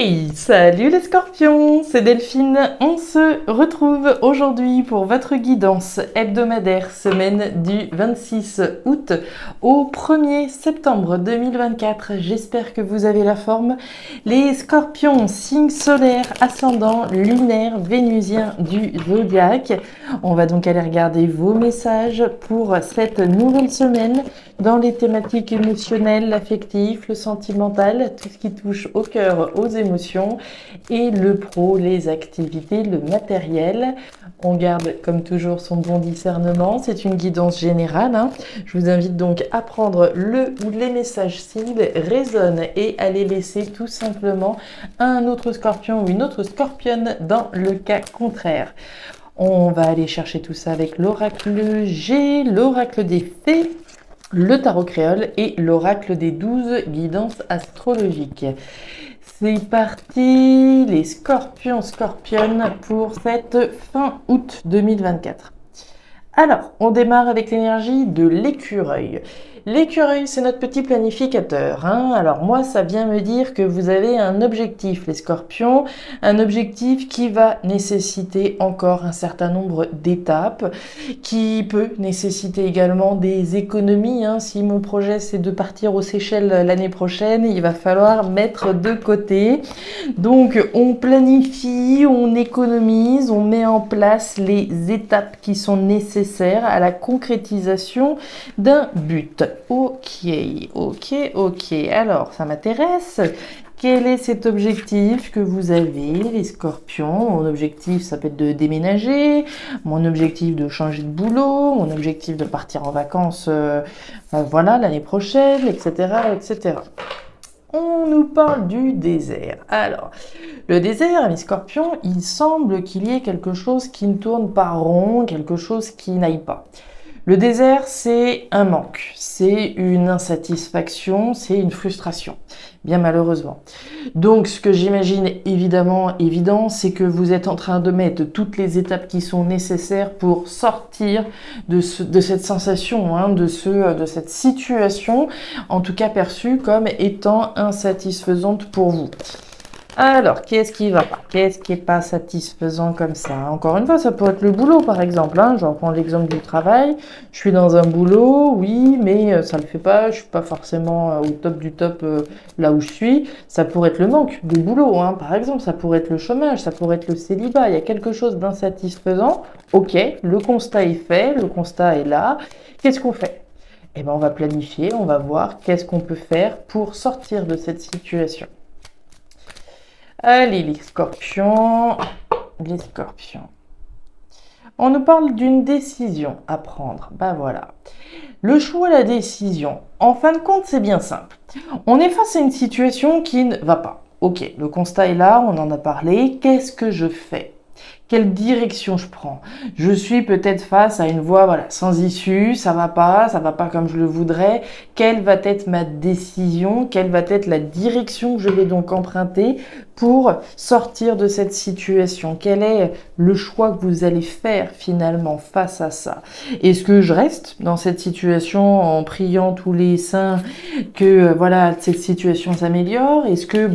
Hey, salut les scorpions, c'est Delphine. On se retrouve aujourd'hui pour votre guidance hebdomadaire semaine du 26 août au 1er septembre 2024. J'espère que vous avez la forme. Les scorpions, signe solaire, ascendant, lunaire, vénusien du zodiaque. On va donc aller regarder vos messages pour cette nouvelle semaine dans les thématiques émotionnelles, affectives, le sentimental, tout ce qui touche au cœur, aux émotions, et le pro, les activités, le matériel. On garde comme toujours son bon discernement, c'est une guidance générale. Je vous invite donc à prendre le ou les messages s'ils résonnent et à les laisser tout simplement à un autre scorpion ou une autre scorpionne dans le cas contraire. On va aller chercher tout ça avec l'oracle G, l'oracle des fées, le tarot créole et l'oracle des 12 guidances astrologiques. C'est parti, les scorpions, scorpionnes pour cette fin août 2024. Alors, on démarre avec l'énergie de l'écureuil. L'écureuil, c'est notre petit planificateur. Alors moi, ça vient me dire que vous avez un objectif, les scorpions, un objectif qui va nécessiter encore un certain nombre d'étapes, qui peut nécessiter également des économies. Si mon projet, c'est de partir aux Seychelles l'année prochaine, il va falloir mettre de côté. Donc, on planifie, on économise, on met en place les étapes qui sont nécessaires à la concrétisation d'un but. Ok. Alors, ça m'intéresse. Quel est cet objectif que vous avez, les scorpions? Mon objectif, ça peut être de déménager, mon objectif de changer de boulot, mon objectif de partir en vacances, l'année prochaine, etc., etc. On nous parle du désert. Alors, le désert, mes scorpions, il semble qu'il y ait quelque chose qui ne tourne pas rond, quelque chose qui n'aille pas. Le désert, c'est un manque, c'est une insatisfaction, c'est une frustration, bien malheureusement. Donc, ce que j'imagine évident, c'est que vous êtes en train de mettre toutes les étapes qui sont nécessaires pour sortir de cette sensation, de cette situation, en tout cas perçue comme étant insatisfaisante pour vous. Alors, qu'est-ce qui va pas? Qu'est-ce qui est pas satisfaisant comme ça? Encore une fois, ça peut être le boulot, par exemple. Je reprends l'exemple du travail. Je suis dans un boulot, oui, mais ça le fait pas. Je suis pas forcément au top du top là où je suis. Ça pourrait être le manque de boulot, par exemple. Ça pourrait être le chômage, ça pourrait être le célibat. Il y a quelque chose d'insatisfaisant. Ok, le constat est fait, le constat est là. Qu'est-ce qu'on fait? Eh ben, on va planifier, on va voir qu'est-ce qu'on peut faire pour sortir de cette situation. Allez, les scorpions. On nous parle d'une décision à prendre. Voilà. Le choix, la décision. En fin de compte, c'est bien simple. On est face à une situation qui ne va pas. Ok, le constat est là, on en a parlé. Qu'est-ce que je fais? Quelle direction je prends? Je suis peut-être face à une voie sans issue, ça va pas comme je le voudrais. Quelle va être ma décision? Quelle va être la direction que je vais donc emprunter pour sortir de cette situation? Quel est le choix que vous allez faire finalement face à ça? Est-ce que je reste dans cette situation en priant tous les saints que cette situation s'améliore? Est-ce que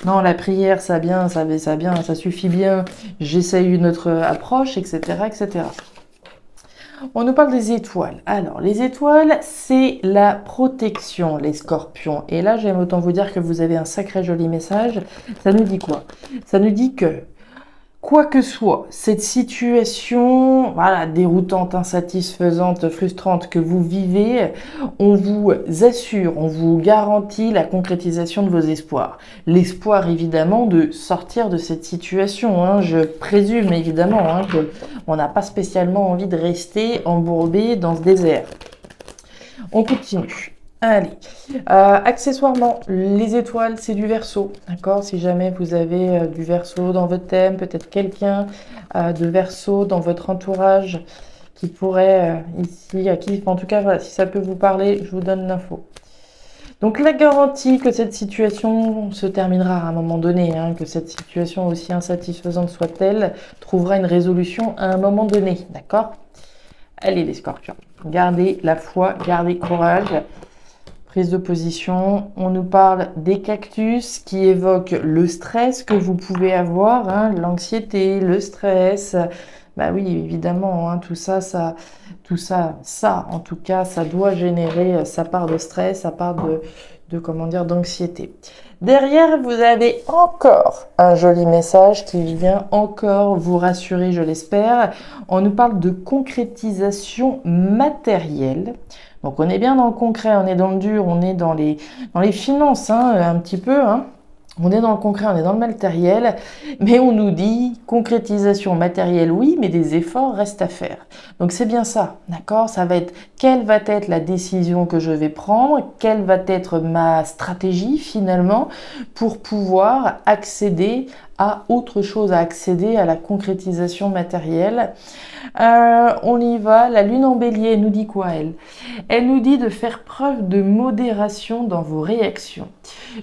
non, la prière ça suffit bien, j'essaye une autre approche, etc., etc. On nous parle des étoiles. Alors, les étoiles, c'est la protection, les scorpions. Et là, j'aime autant vous dire que vous avez un sacré joli message. Ça nous dit quoi? Ça nous dit que, quoi que soit cette situation, déroutante, insatisfaisante, frustrante que vous vivez, on vous assure, on vous garantit la concrétisation de vos espoirs. L'espoir, évidemment, de sortir de cette situation. Je présume, évidemment, qu'on n'a pas spécialement envie de rester embourbé dans ce désert. On continue. Allez, accessoirement, les étoiles, c'est du Verseau, d'accord? Si jamais vous avez du Verseau dans votre thème, peut-être quelqu'un de Verseau dans votre entourage qui pourrait ici, en tout cas, si ça peut vous parler, je vous donne l'info. Donc la garantie que cette situation se terminera à un moment donné, que cette situation aussi insatisfaisante soit-elle, trouvera une résolution à un moment donné, d'accord? Allez les scorpions, gardez la foi, gardez courage. prise de position. On nous parle des cactus qui évoquent le stress que vous pouvez avoir, hein, l'anxiété, le stress. Bah oui, évidemment, hein, tout ça, en tout cas, ça doit générer sa part de stress, sa part comment dire, d'anxiété. Derrière, vous avez encore un joli message qui vient encore vous rassurer, je l'espère. On nous parle de concrétisation matérielle. Donc, on est bien dans le concret, on est dans le dur, on est dans les finances, hein, un petit peu, hein. On est dans le concret, on est dans le matériel, mais on nous dit concrétisation matérielle, oui, mais des efforts restent à faire. Donc c'est bien ça, d'accord? Ça va être quelle va être la décision que je vais prendre, quelle va être ma stratégie finalement pour pouvoir accéder à autre chose, à accéder à la concrétisation matérielle. On y va, la lune en bélier nous dit quoi elle? Elle nous dit de faire preuve de modération dans vos réactions.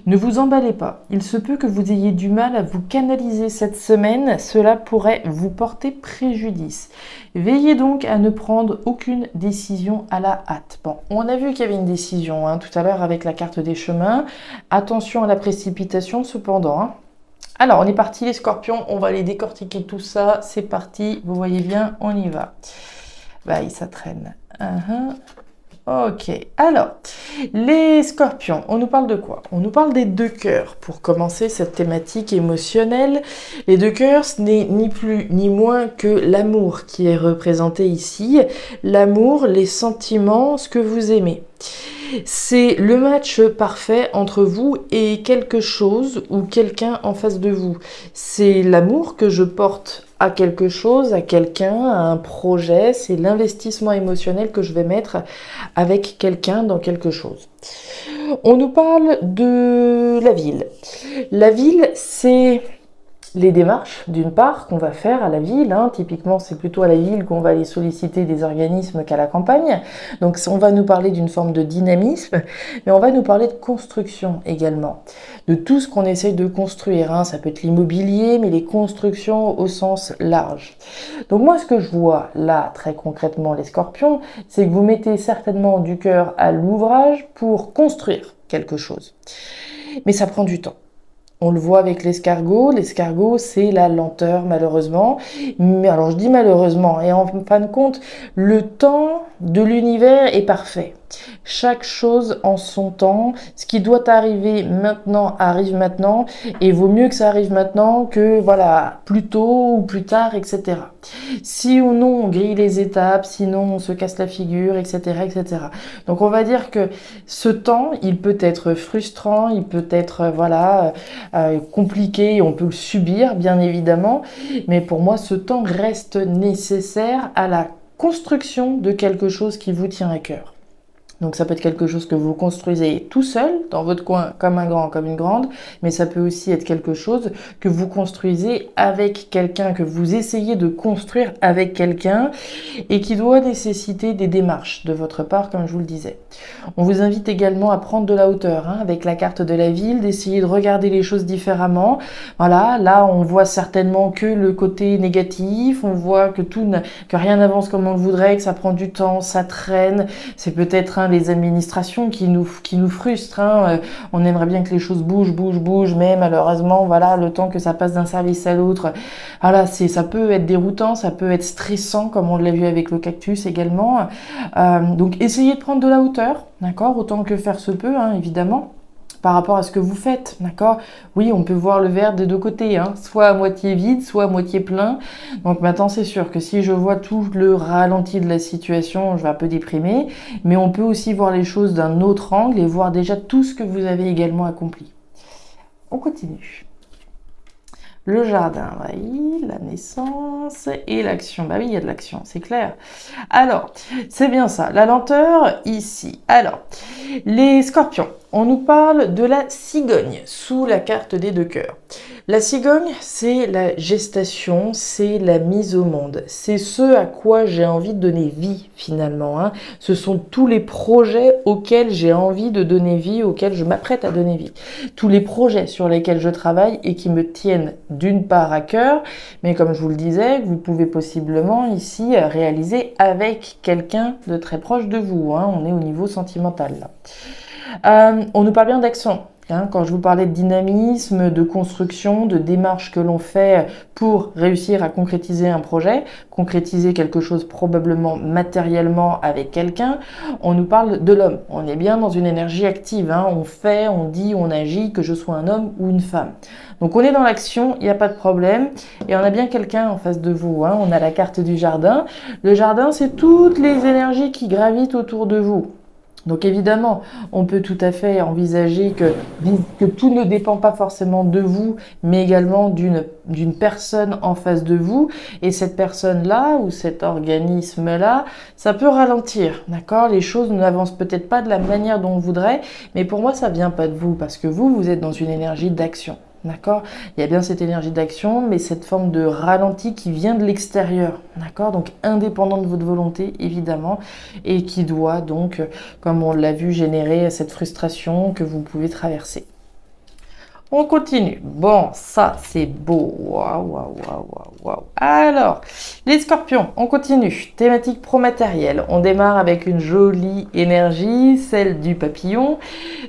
Ne vous emballez pas, il se peut que vous ayez du mal à vous canaliser cette semaine, cela pourrait vous porter préjudice. Veillez donc à ne prendre aucune décision à la hâte. Bon, on a vu qu'il y avait une décision hein, tout à l'heure avec la carte des chemins. Attention à la précipitation cependant. Hein. Alors, on est parti les scorpions, on va aller décortiquer tout ça. C'est parti, vous voyez bien, on y va. Bah, ça traîne. Ok, alors, les scorpions, on nous parle de quoi? On nous parle des deux cœurs pour commencer cette thématique émotionnelle. Les deux cœurs, ce n'est ni plus ni moins que l'amour qui est représenté ici. L'amour, les sentiments, ce que vous aimez. C'est le match parfait entre vous et quelque chose ou quelqu'un en face de vous. C'est l'amour que je porte à quelque chose, à quelqu'un, à un projet. C'est l'investissement émotionnel que je vais mettre avec quelqu'un dans quelque chose. On nous parle de la ville. La ville, c'est les démarches, d'une part, qu'on va faire à la ville. Hein. Typiquement, c'est plutôt à la ville qu'on va aller solliciter des organismes qu'à la campagne. Donc, on va nous parler d'une forme de dynamisme, mais on va nous parler de construction également. De tout ce qu'on essaye de construire. Hein. Ça peut être l'immobilier, mais les constructions au sens large. Donc, moi, ce que je vois là, très concrètement, les scorpions, c'est que vous mettez certainement du cœur à l'ouvrage pour construire quelque chose. Mais ça prend du temps. On le voit avec l'escargot. L'escargot, c'est la lenteur, malheureusement. Mais alors, je dis malheureusement. Et en fin de compte, le temps de l'univers est parfait. Chaque chose en son temps. Ce qui doit arriver maintenant arrive maintenant. Et vaut mieux que ça arrive maintenant que, voilà, plus tôt ou plus tard, etc. Sinon, on grille les étapes. Sinon, on se casse la figure, etc., etc. Donc, on va dire que ce temps, il peut être frustrant. Il peut être, voilà, compliqué. On peut le subir, bien évidemment. Mais pour moi, ce temps reste nécessaire à la construction de quelque chose qui vous tient à cœur. Donc ça peut être quelque chose que vous construisez tout seul, dans votre coin, comme un grand, comme une grande, mais ça peut aussi être quelque chose que vous construisez avec quelqu'un, que vous essayez de construire avec quelqu'un, et qui doit nécessiter des démarches de votre part, comme je vous le disais. On vous invite également à prendre de la hauteur, hein, avec la carte de la ville, d'essayer de regarder les choses différemment. Voilà, là on voit certainement que le côté négatif, on voit que que rien n'avance comme on le voudrait, que ça prend du temps, ça traîne, c'est peut-être les administrations qui nous frustrent. Hein. On aimerait bien que les choses bougent, mais malheureusement, voilà, le temps que ça passe d'un service à l'autre, voilà, ça peut être déroutant, ça peut être stressant, comme on l'a vu avec le cactus également. Donc, essayez de prendre de la hauteur, d'accord, autant que faire se peut, hein, évidemment. Par rapport à ce que vous faites, d'accord? Oui, on peut voir le verre des deux côtés, hein, soit à moitié vide, soit à moitié plein. Donc maintenant, c'est sûr que si je vois tout le ralenti de la situation, je vais un peu déprimer. Mais on peut aussi voir les choses d'un autre angle et voir déjà tout ce que vous avez également accompli. On continue. Le jardin, oui, la naissance et l'action. Bah oui, il y a de l'action, c'est clair. Alors, c'est bien ça, la lenteur ici. Alors, les scorpions, on nous parle de la cigogne sous la carte des deux cœurs. La cigogne, c'est la gestation, c'est la mise au monde. C'est ce à quoi j'ai envie de donner vie finalement. Hein. Ce sont tous les projets auxquels j'ai envie de donner vie, auxquels je m'apprête à donner vie. Tous les projets sur lesquels je travaille et qui me tiennent d'une part à cœur, mais comme je vous le disais, vous pouvez possiblement ici réaliser avec quelqu'un de très proche de vous. Hein. On est au niveau sentimental là. On nous parle bien d'action. Hein, quand je vous parlais de dynamisme, de construction, de démarche que l'on fait pour réussir à concrétiser un projet, concrétiser quelque chose probablement matériellement avec quelqu'un, on nous parle de l'homme. On est bien dans une énergie active. Hein, on fait, on dit, on agit, que je sois un homme ou une femme. Donc on est dans l'action, il n'y a pas de problème. Et on a bien quelqu'un en face de vous. Hein, on a la carte du jardin. Le jardin, c'est toutes les énergies qui gravitent autour de vous. Donc évidemment, on peut tout à fait envisager que tout ne dépend pas forcément de vous, mais également d'une personne en face de vous. Et cette personne-là ou cet organisme-là, ça peut ralentir, d'accord? Les choses n'avancent peut-être pas de la manière dont on voudrait, mais pour moi, ça vient pas de vous, parce que vous êtes dans une énergie d'action. D'accord? Il y a bien cette énergie d'action, mais cette forme de ralenti qui vient de l'extérieur. D'accord? Donc indépendant de votre volonté, évidemment, et qui doit donc, comme on l'a vu, générer cette frustration que vous pouvez traverser. On continue. Bon, ça, c'est beau. Waouh, waouh, waouh, waouh, waouh. Alors, les scorpions, on continue. Thématique pro-matériel. On démarre avec une jolie énergie, celle du papillon,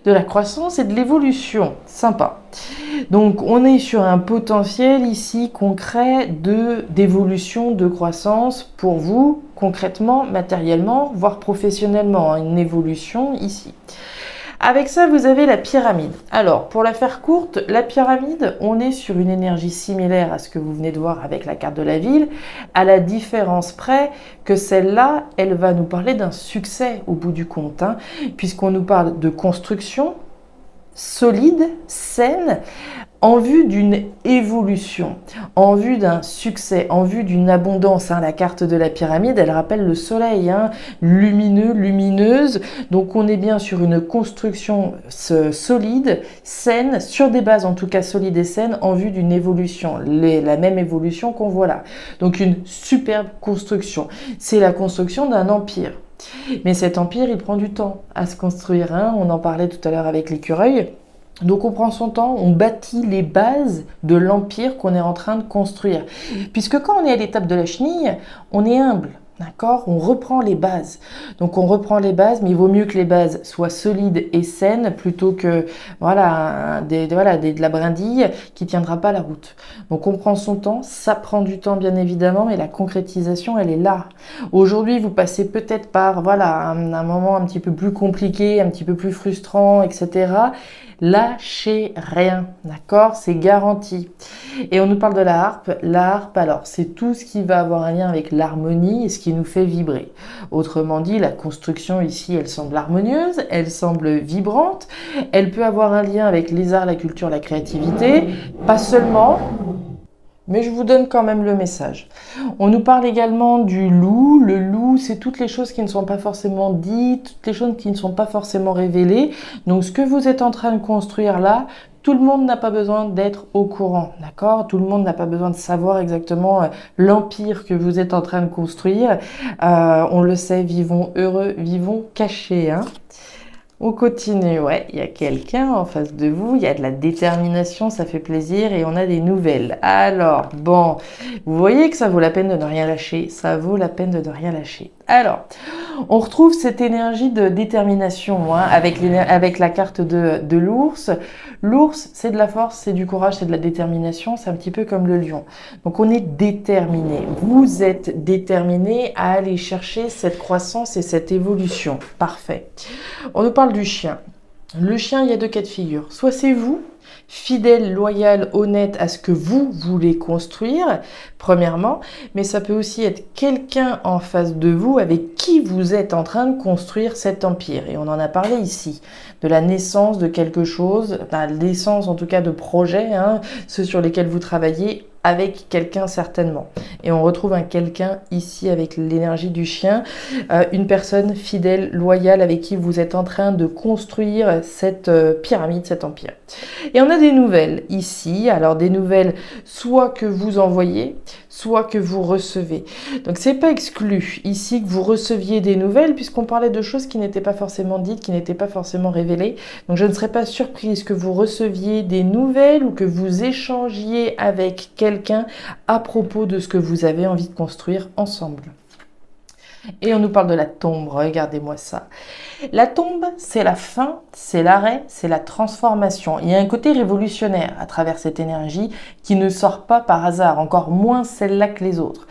de la croissance et de l'évolution. Sympa. Donc, on est sur un potentiel ici concret d'évolution, de croissance pour vous, concrètement, matériellement, voire professionnellement. Une évolution ici. Avec ça, vous avez la pyramide. Alors, pour la faire courte, la pyramide, on est sur une énergie similaire à ce que vous venez de voir avec la carte de la ville, à la différence près que celle-là, elle va nous parler d'un succès au bout du compte, hein, puisqu'on nous parle de construction solide, saine, en vue d'une évolution, en vue d'un succès, en vue d'une abondance. Hein. La carte de la pyramide, elle rappelle le soleil, hein, lumineux, lumineuse. Donc on est bien sur une construction solide, saine, sur des bases en tout cas solides et saines, en vue d'une évolution. La même évolution qu'on voit là. Donc une superbe construction. C'est la construction d'un empire. Mais cet empire, il prend du temps à se construire. Hein. On en parlait tout à l'heure avec l'écureuil. Donc on prend son temps, on bâtit les bases de l'empire qu'on est en train de construire. Puisque quand on est à l'étape de la chenille, on est humble. D'accord? On reprend les bases. Donc on reprend les bases, mais il vaut mieux que les bases soient solides et saines plutôt que de la brindille qui tiendra pas la route. Donc on prend son temps, ça prend du temps bien évidemment, mais la concrétisation elle est là. Aujourd'hui vous passez peut-être par un moment un petit peu plus compliqué, un petit peu plus frustrant, etc. Lâchez rien, d'accord? C'est garanti. Et on nous parle de la harpe. La harpe, alors, c'est tout ce qui va avoir un lien avec l'harmonie et ce qui nous fait vibrer. Autrement dit, la construction ici, elle semble harmonieuse, elle semble vibrante, elle peut avoir un lien avec les arts, la culture, la créativité, pas seulement, mais je vous donne quand même le message. On nous parle également du loup. Le loup, c'est toutes les choses qui ne sont pas forcément dites, toutes les choses qui ne sont pas forcément révélées. Donc ce que vous êtes en train de construire là, tout le monde n'a pas besoin d'être au courant, d'accord? Tout le monde n'a pas besoin de savoir exactement l'empire que vous êtes en train de construire. On le sait, vivons heureux, vivons cachés, hein. On continue, ouais, il y a quelqu'un en face de vous, il y a de la détermination, ça fait plaisir et on a des nouvelles. Alors, bon, vous voyez que ça vaut la peine de ne rien lâcher, ça vaut la peine de ne rien lâcher. Alors, on retrouve cette énergie de détermination hein, avec la carte de l'ours. L'ours, c'est de la force, c'est du courage, c'est de la détermination, c'est un petit peu comme le lion. Donc on est déterminé, vous êtes déterminé à aller chercher cette croissance et cette évolution. Parfait. On nous parle du chien. Le chien, il y a deux cas de figure. Soit c'est vous, fidèle, loyal, honnête à ce que vous voulez construire, premièrement, mais ça peut aussi être quelqu'un en face de vous avec qui vous êtes en train de construire cet empire. Et on en a parlé ici, de la naissance de quelque chose, la naissance en tout cas de projets, hein, ceux sur lesquels vous travaillez avec quelqu'un certainement. Et on retrouve un quelqu'un ici avec l'énergie du chien, une personne fidèle, loyale avec qui vous êtes en train de construire cette pyramide, cet empire. Et on a des nouvelles ici, alors des nouvelles soit que vous envoyez, soit que vous recevez. Donc c'est pas exclu ici que vous receviez des nouvelles puisqu'on parlait de choses qui n'étaient pas forcément dites, qui n'étaient pas forcément révélées. Donc je ne serais pas surprise que vous receviez des nouvelles ou que vous échangiez avec quelqu'un à propos de ce que vous avez envie de construire ensemble. Et on nous parle de la tombe, regardez-moi ça. La tombe, c'est la fin, c'est l'arrêt, c'est la transformation. Il y a un côté révolutionnaire à travers cette énergie qui ne sort pas par hasard, encore moins celle-là que les autres.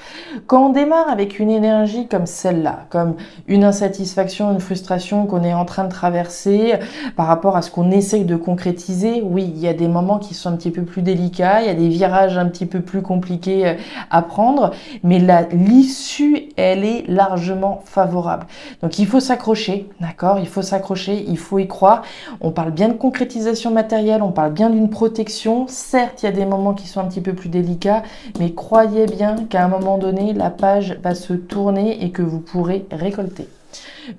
Quand on démarre avec une énergie comme celle-là, comme une insatisfaction, une frustration qu'on est en train de traverser par rapport à ce qu'on essaye de concrétiser, oui, il y a des moments qui sont un petit peu plus délicats, il y a des virages un petit peu plus compliqués à prendre, mais l'issue, elle est largement favorable. Donc il faut s'accrocher, d'accord? Il faut s'accrocher, il faut y croire. On parle bien de concrétisation matérielle, on parle bien d'une protection. Certes, il y a des moments qui sont un petit peu plus délicats, mais croyez bien qu'à un moment donné, la page va se tourner et que vous pourrez récolter.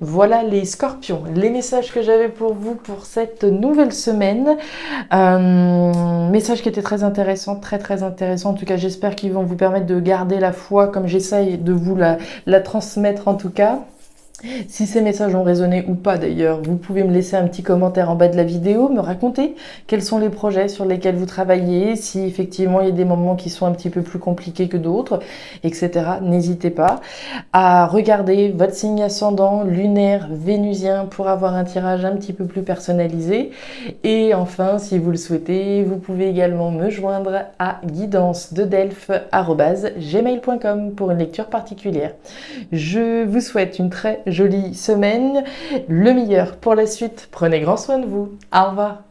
Voilà les scorpions, les messages que j'avais pour vous pour cette nouvelle semaine. Message qui était très intéressant, très intéressant. En tout cas, j'espère qu'ils vont vous permettre de garder la foi comme j'essaye de vous la transmettre en tout cas. Si ces messages ont résonné ou pas d'ailleurs, vous pouvez me laisser un petit commentaire en bas de la vidéo, me raconter quels sont les projets sur lesquels vous travaillez, si effectivement il y a des moments qui sont un petit peu plus compliqués que d'autres, etc. N'hésitez pas à regarder votre signe ascendant, lunaire, vénusien pour avoir un tirage un petit peu plus personnalisé. Et enfin, si vous le souhaitez, vous pouvez également me joindre à guidance-de-delphes@gmail.com pour une lecture particulière. Je vous souhaite une très jolie semaine, le meilleur pour la suite. Prenez grand soin de vous. Au revoir.